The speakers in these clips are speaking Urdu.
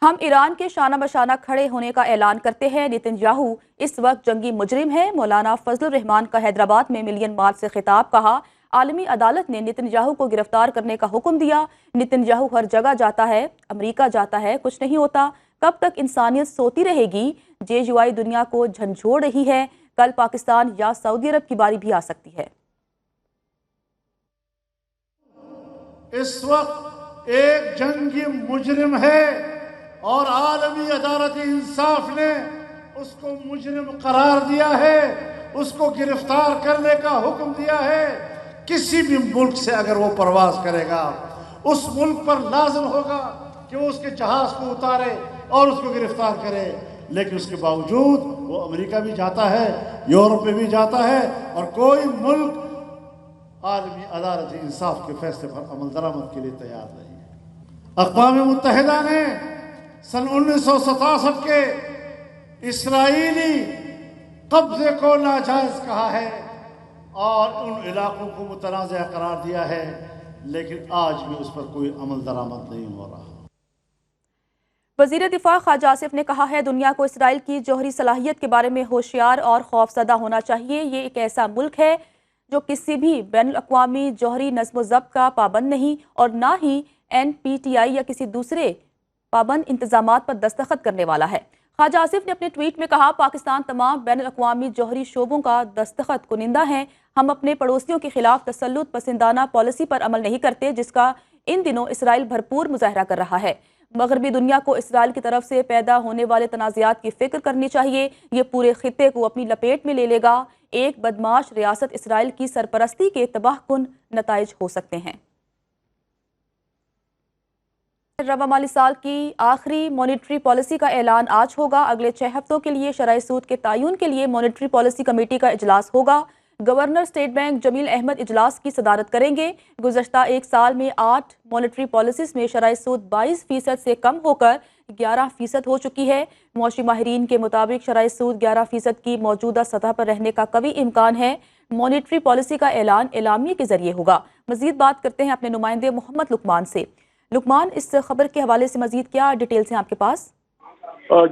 ہم ایران کے شانہ بشانہ کھڑے ہونے کا اعلان کرتے ہیں، نتن یاہو اس وقت جنگی مجرم ہے۔ مولانا فضل الرحمان کا حیدرآباد میں ملین مارچ سے خطاب، کہا عالمی عدالت نے نتن یاہو کو گرفتار کرنے کا حکم دیا۔ نتن یاہو ہر جگہ جاتا ہے، امریکہ جاتا ہے، کچھ نہیں ہوتا۔ کب تک انسانیت سوتی رہے گی؟ JUI دنیا کو جھنجھوڑ رہی ہے، کل پاکستان یا سعودی عرب کی باری بھی آ سکتی ہے۔ اس وقت ایک جنگی مجرم ہے اور عالمی عدالت انصاف نے اس کو مجرم قرار دیا ہے، اس کو گرفتار کرنے کا حکم دیا ہے۔ کسی بھی ملک سے اگر وہ پرواز کرے گا، اس ملک پر لازم ہوگا کہ وہ اس کے جہاز کو اتارے اور اس کو گرفتار کرے، لیکن اس کے باوجود وہ امریکہ بھی جاتا ہے، یورپ میں بھی جاتا ہے، اور کوئی ملک عالمی عدالت انصاف کے فیصلے پر عمل درآمد کے لیے تیار نہیں ہے۔ اقوام متحدہ نے سن 1967 کے اسرائیلی قبضے کو ناجائز کہا ہے اور ان علاقوں کو متنازع قرار دیا ہے، لیکن آج بھی اس پر کوئی عمل درآمد نہیں ہو رہا۔ وزیر دفاع خواجہ آصف نے کہا ہے دنیا کو اسرائیل کی جوہری صلاحیت کے بارے میں ہوشیار اور خوفزدہ ہونا چاہیے۔ یہ ایک ایسا ملک ہے جو کسی بھی بین الاقوامی جوہری نظم و ضبط کا پابند نہیں اور نہ ہی NPTI یا کسی دوسرے پابند انتظامات پر دستخط کرنے والا ہے۔ خواجہ آصف نے اپنے ٹویٹ میں کہا پاکستان تمام بین الاقوامی جوہری شعبوں کا دستخط کنندہ ہے۔ ہم اپنے پڑوسیوں کے خلاف تسلط پسندانہ پالیسی پر عمل نہیں کرتے جس کا ان دنوں اسرائیل بھرپور مظاہرہ کر رہا ہے۔ مغربی دنیا کو اسرائیل کی طرف سے پیدا ہونے والے تنازعات کی فکر کرنی چاہیے، یہ پورے خطے کو اپنی لپیٹ میں لے لے گا۔ ایک بدمعاش ریاست اسرائیل کی سرپرستی کے تباہ کن نتائج ہو سکتے ہیں۔ رواں مالی سال کی آخری مانیٹری پالیسی کا اعلان آج ہوگا۔ اگلے 6 ہفتوں کے لیے شرح سود کے تعین کے لیے مانیٹری پالیسی کمیٹی کا اجلاس ہوگا۔ گورنر اسٹیٹ بینک جمیل احمد اجلاس کی صدارت کریں گے۔ گزشتہ ایک سال میں 8 مانیٹری پالیسیز میں شرح سود 22% سے کم ہو کر 11% ہو چکی ہے۔ معاشی ماہرین کے مطابق شرح سود 11% کی موجودہ سطح پر رہنے کا قوی امکان ہے۔ مانیٹری پالیسی کا اعلان اعلامیے کے ذریعے ہوگا۔ مزید بات کرتے ہیں اپنے نمائندے محمد لقمان سے۔ لقمان، اس خبر کے حوالے سے مزید کیا ڈیٹیلز ہیں آپ کے پاس؟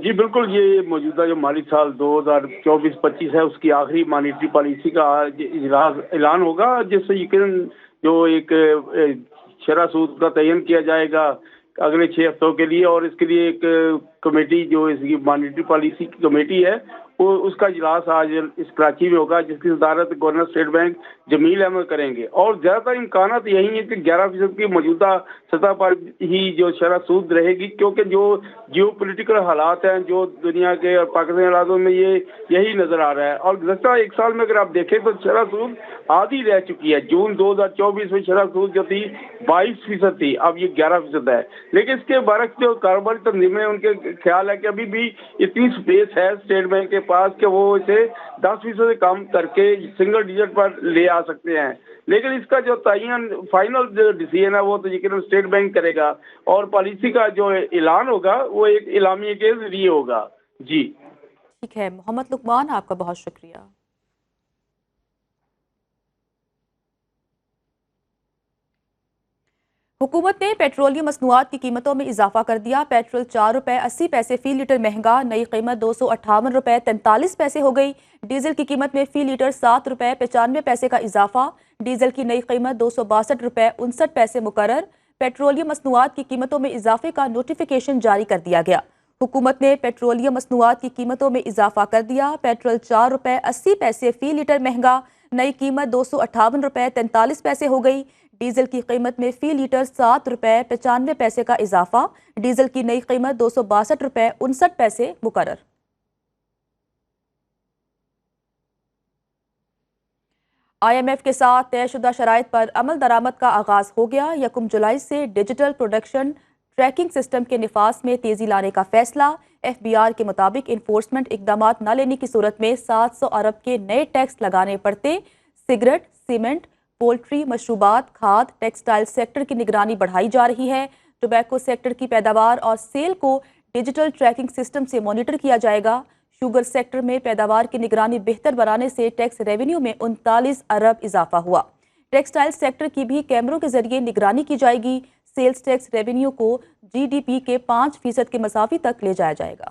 جی بالکل، یہ موجودہ جو مالی سال 2024-25 ہے اس کی آخری مانیٹری پالیسی کا اجلاس اعلان ہوگا، جس سے یقیناً جو ایک شرح سود کا تعین کیا جائے گا اگلے 6 ہفتوں کے لیے، اور اس کے لیے ایک کمیٹی جو اس کی مانیٹری پالیسی کی کمیٹی ہے وہ اس کا اجلاس آج اس کراچی میں ہوگا، جس کی صدارت گورنر اسٹیٹ بینک جمیل احمد کریں گے۔ اور زیادہ تر امکانات یہی ہیں کہ 11% کی موجودہ سطح پر ہی جو شرح سود رہے گی، کیونکہ جو جیو پولیٹیکل حالات ہیں جو دنیا کے اور پاکستان حالاتوں میں یہی نظر آ رہا ہے۔ اور گزشتہ ایک سال میں اگر آپ دیکھیں تو شرح سود آدھی رہ چکی ہے۔ جون 2024 میں شرح سود جو تھی 22% تھی، اب یہ 11% ہے۔ لیکن اس کے برعکس جو کاروباری تنظیمیں ان کے خیال ہے کہ ابھی بھی اتنی سپیس ہے اسٹیٹ بینک کے پاس کہ وہ اسے 10% سے کم کر کے سنگل ڈیجٹ پر لے آ سکتے ہیں۔ لیکن اس کا جو تعین فائنل جو ڈیسیژن ہے وہ تو یقیناً اسٹیٹ بینک کرے گا، اور پالیسی کا جو اعلان ہوگا وہ ایک اعلامیے کے ذریعے ہوگا۔ جی ٹھیک ہے محمد لقمان، آپ کا بہت شکریہ۔ حکومت نے پیٹرولیم مصنوعات کی قیمتوں میں اضافہ کر دیا۔ پیٹرول 4 روپے 80 پیسے فی لیٹر مہنگا، نئی قیمت 258 روپے 43 پیسے ہو گئی۔ ڈیزل کی قیمت میں فی لیٹر 7 روپے 95 پیسے کا اضافہ، ڈیزل کی نئی قیمت 262 روپے 59 پیسے مقرر۔ پیٹرولیم مصنوعات کی قیمتوں میں اضافے کا نوٹیفیکیشن جاری کر دیا گیا۔ حکومت نے پیٹرولیم مصنوعات کی قیمتوں میں اضافہ کر دیا۔ پیٹرول 4 روپے 80 پیسے فی لیٹر مہنگا، نئی قیمت 258 روپے 43 پیسے ہو گئی۔ ڈیزل کی قیمت میں فی لیٹر 7 روپے 95 پیسے کا اضافہ، ڈیزل کی نئی قیمت 262 روپے 59 پیسے مقرر۔ IMF کے ساتھ طے شدہ شرائط پر عمل درآمد کا آغاز ہو گیا۔ 1 جولائی سے ڈیجیٹل پروڈکشن ٹریکنگ سسٹم کے نفاذ میں تیزی لانے کا فیصلہ۔ FBR کے مطابق انفورسمنٹ اقدامات نہ لینے کی صورت میں 700 ارب کے نئے ٹیکس لگانے پڑتے۔ سگریٹ، سیمنٹ، پولٹری، مشروبات، کھاد، ٹیکسٹائل سیکٹر کی نگرانی بڑھائی جا رہی ہے۔ ٹوبیکو سیکٹر کی پیداوار اور سیل کو ڈیجیٹل ٹریکنگ سسٹم سے مانیٹر کیا جائے گا۔ شوگر سیکٹر میں پیداوار کی نگرانی بہتر بنانے سے ٹیکس ریونیو میں 39 ارب اضافہ ہوا۔ ٹیکسٹائل سیکٹر کی بھی کیمروں کے ذریعے نگرانی کی جائے گی۔ سیلز ٹیکس ریونیو کو GDP کے 5% کے مساوی تک لے جایا جائے گا۔